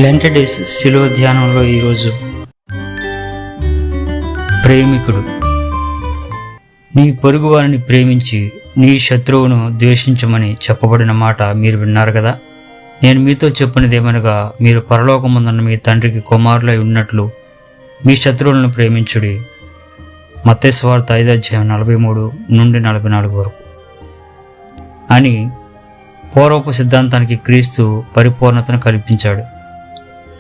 Lent days శిలువ ధ్యానంలో ఈరోజు ప్రేమికుడు. నీ పొరుగువారిని ప్రేమించి నీ శత్రువును ద్వేషించమని చెప్పబడిన మాట మీరు విన్నారు కదా. నేను మీతో చెప్పినదేమనగా, మీరు పరలోకమందున్న మీ తండ్రికి కుమారులై ఉన్నట్లు మీ శత్రువులను ప్రేమించుడి. మత్తయి సువార్త 5:43 నుండి 44 వరకు అని పూర్వపు సిద్ధాంతానికి క్రీస్తు పరిపూర్ణతను కల్పించాడు.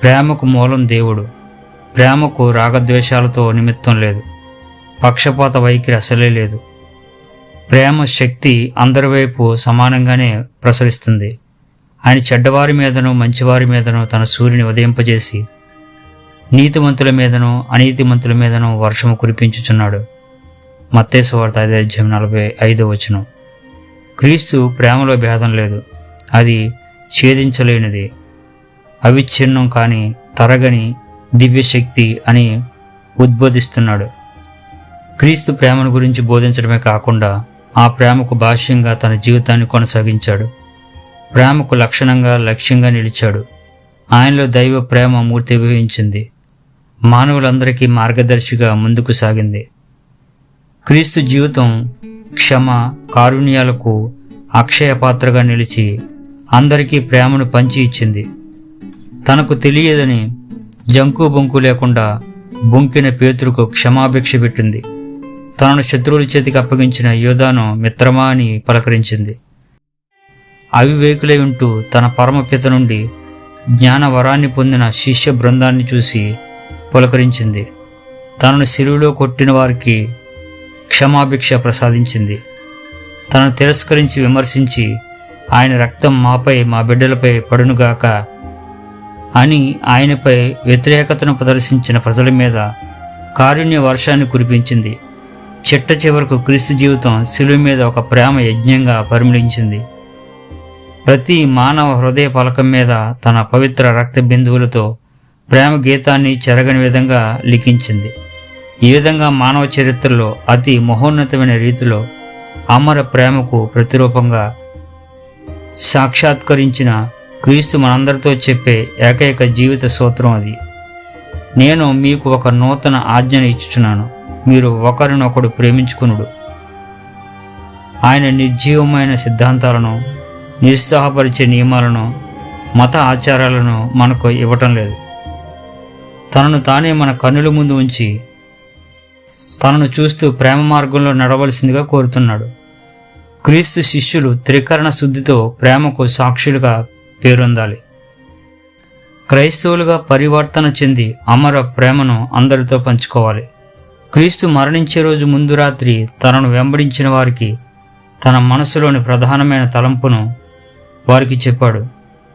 ప్రేమకు మూలం దేవుడు. ప్రేమకు రాగద్వేషాలతో నిమిత్తం లేదు. పక్షపాత వైఖరి అసలే లేదు. ప్రేమ శక్తి అందరి వైపు సమానంగానే ప్రసరిస్తుంది. ఆయన చెడ్డవారి మీదనో మంచివారి మీదనో తన సూర్యుని ఉదయింపజేసి నీతిమంతుల మీదనో అనీతిమంతుల మీదనో వర్షము కురిపించుచున్నాడు. మత్తయి సువార్త 5:45. క్రీస్తు ప్రేమలో భేదం లేదు. అది ఛేదించలేనిది, అవిచ్ఛిన్నం కాని తరగని దివ్యశక్తి అని ఉద్బోధిస్తున్నాడు. క్రీస్తు ప్రేమను గురించి బోధించడమే కాకుండా ఆ ప్రేమకు భాష్యంగా తన జీవితాన్ని కొనసాగించాడు. ప్రేమకు లక్షణంగా లక్ష్యంగా నిలిచాడు. ఆయనలో దైవ ప్రేమ మూర్తిభవించింది. మానవులందరికీ మార్గదర్శిగా ముందుకు సాగింది. క్రీస్తు జీవితం క్షమ కారుణ్యాలకు అక్షయ పాత్రగా నిలిచి అందరికీ ప్రేమను పంచి ఇచ్చింది. తనకు తెలియదని జంకు బొంకు లేకుండా బొంకిన పేతురుకు క్షమాభిక్ష పెట్టింది. తనను శత్రువుల చేతికి అప్పగించిన యోధాను మిత్రమా అని పలకరించింది. అవివేకులై ఉంటూ తన పరమపిత నుండి జ్ఞాన వరాన్ని పొందిన శిష్య బృందాన్ని చూసి పులకరించింది. తనను సిలువలో కొట్టిన వారికి క్షమాభిక్ష ప్రసాదించింది. తనను తిరస్కరించి విమర్శించి ఆయన రక్తం మాపై మా బిడ్డలపై పడునుగాక అని ఆయనపై వ్యతిరేకతను ప్రదర్శించిన ప్రజల మీద కారుణ్య వర్షాన్ని కురిపించింది. చిట్ట చివరకు క్రీస్తు జీవితం శిలువ మీద ఒక ప్రేమ యజ్ఞంగా పరిమళించింది. ప్రతి మానవ హృదయ పలకం మీద తన పవిత్ర రక్త బిందువులతో ప్రేమ గీతాన్ని చెరగని విధంగా లిఖించింది. ఈ విధంగా మానవ చరిత్రలో అతి మహోన్నతమైన రీతిలో అమర ప్రేమకు ప్రతిరూపంగా సాక్షాత్కరించిన క్రీస్తు మనందరితో చెప్పే ఏకైక జీవిత సూత్రం అది. నేను మీకు ఒక నూతన ఆజ్ఞను ఇచ్చుచున్నాను, మీరు ఒకరినొకడు ప్రేమించుకునుడు. ఆయన నిర్జీవమైన సిద్ధాంతాలను, నిరుత్సాహపరిచే నియమాలను, మత ఆచారాలను మనకు ఇవ్వటం లేదు. తనను తానే మన కన్నుల ముందు ఉంచి తనను చూస్తూ ప్రేమ మార్గంలో నడవలసిందిగా కోరుతున్నాడు. క్రీస్తు శిష్యులు త్రికరణ శుద్ధితో ప్రేమకు సాక్షులుగా పేరొందాలి. క్రైస్తవులుగా పరివర్తన చెంది అమర ప్రేమను అందరితో పంచుకోవాలి. క్రీస్తు మరణించే రోజు ముందు రాత్రి తనను వెంబడించిన వారికి తన మనసులోని ప్రధానమైన తలంపును వారికి చెప్పాడు.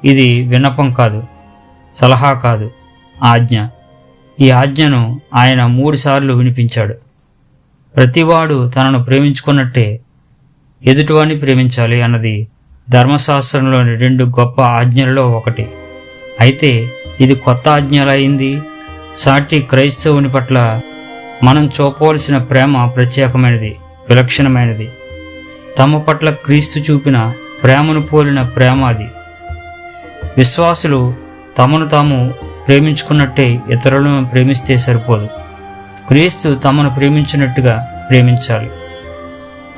ఇది విన్నపం కాదు, సలహా కాదు, ఆజ్ఞ. ఈ ఆజ్ఞను ఆయన 3 సార్లు వినిపించాడు. ప్రతివాడు తనను ప్రేమించుకున్నట్టే ఎదుటివాడిని ప్రేమించాలి అన్నది ధర్మశాస్త్రంలోని 2 గొప్ప ఆజ్ఞలలో ఒకటి. అయితే ఇది కొత్త ఆజ్ఞలా అయింది. సాటి క్రైస్తవుని పట్ల మనం చూపవలసిన ప్రేమ ప్రత్యేకమైనది, విలక్షణమైనది. తమ పట్ల క్రీస్తు చూపిన ప్రేమను పోలిన ప్రేమ అది. విశ్వాసులు తమను తాము ప్రేమించుకున్నట్టే ఇతరులను ప్రేమిస్తే సరిపోదు. క్రీస్తు తమను ప్రేమించినట్టుగా ప్రేమించాలి.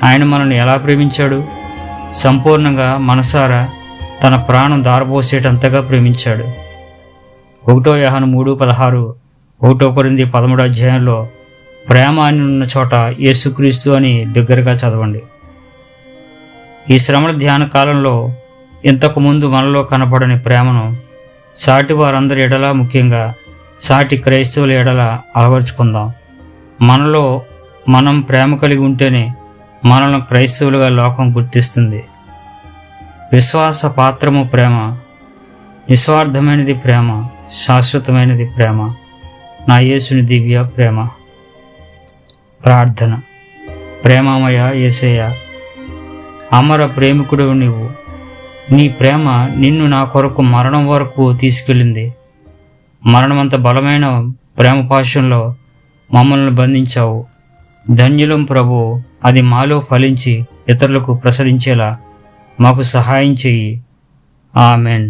ఆయన మనల్ని ఎలా ప్రేమించాడు? సంపూర్ణంగా మనసారా తన ప్రాణం దారబోసేటంతగా ప్రేమించాడు. 1 యోహాను 3:16, 1 కొరింథీ 13 ప్రేమ అని ఉన్న చోట యేసుక్రీస్తు అని బిగ్గరగా చదవండి. ఈ శ్రమల ధ్యాన కాలంలో ఇంతకు ముందు మనలో కనపడని ప్రేమను సాటి వారందరి ఎడల, ముఖ్యంగా సాటి క్రైస్తవుల ఎడల అలవర్చుకుందాం. మనలో మనం ప్రేమ కలిగి ఉంటేనే మనల్ని క్రైస్తవులుగా లోకం గుర్తిస్తుంది. విశ్వాస పాత్రము ప్రేమ, నిస్వార్థమైనది ప్రేమ, శాశ్వతమైనది ప్రేమ, నా యేసుని దివ్య ప్రేమ. ప్రార్థన. ప్రేమమయ యేసయ్య, అమర ప్రేమికుడు నీవు. నీ ప్రేమ నిన్ను నా కొరకు మరణం వరకు తీసుకెళ్ళింది. మరణమంత బలమైన ప్రేమ పాశంలో మమ్మల్ని బంధించావు. ధన్యులం ప్రభు. అది మాలో ఫలించి ఇతరులకు ప్రసరించేలా మాకు సహాయం చెయ్యి. ఆమెన్.